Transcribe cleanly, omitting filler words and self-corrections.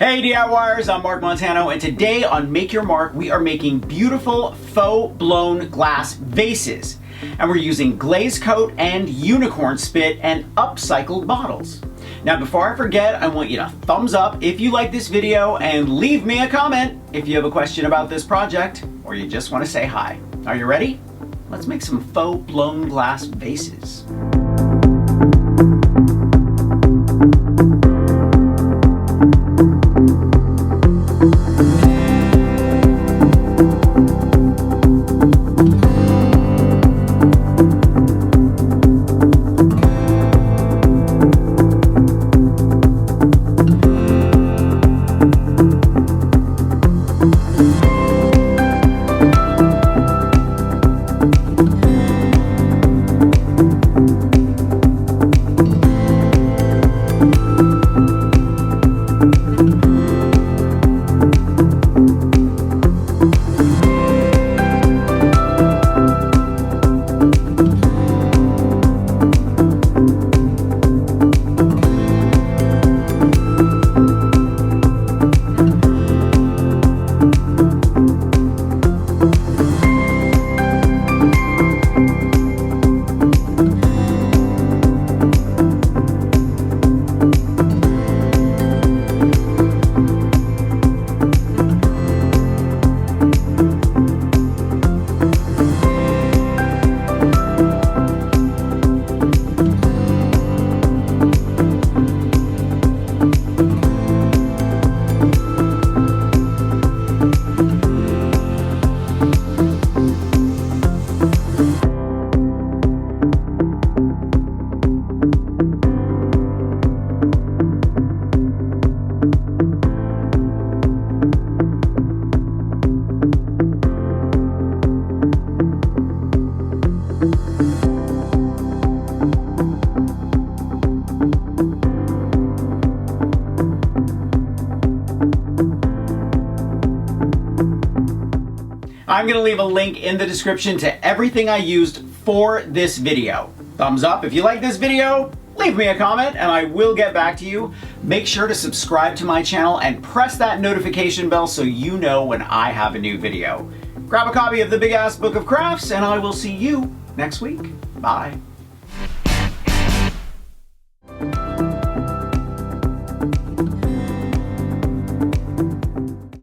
Hey DIYers, I'm Mark Montano, and today on Make Your Mark we are making beautiful faux blown glass vases. And we're using glaze coat and unicorn spit and upcycled bottles. Now before I forget, I want you to thumbs up if you like this video and leave me a comment if you have a question about this project or you just want to say hi. Are you ready? Let's make some faux blown glass vases. I'm going to leave a link in the description to everything I used for this video. Thumbs up if you like this video, leave me a comment and I will get back to you. Make sure to subscribe to my channel and press that notification bell so you know when I have a new video. Grab a copy of the Big Ass Book of Crafts and I will see you next week. Bye.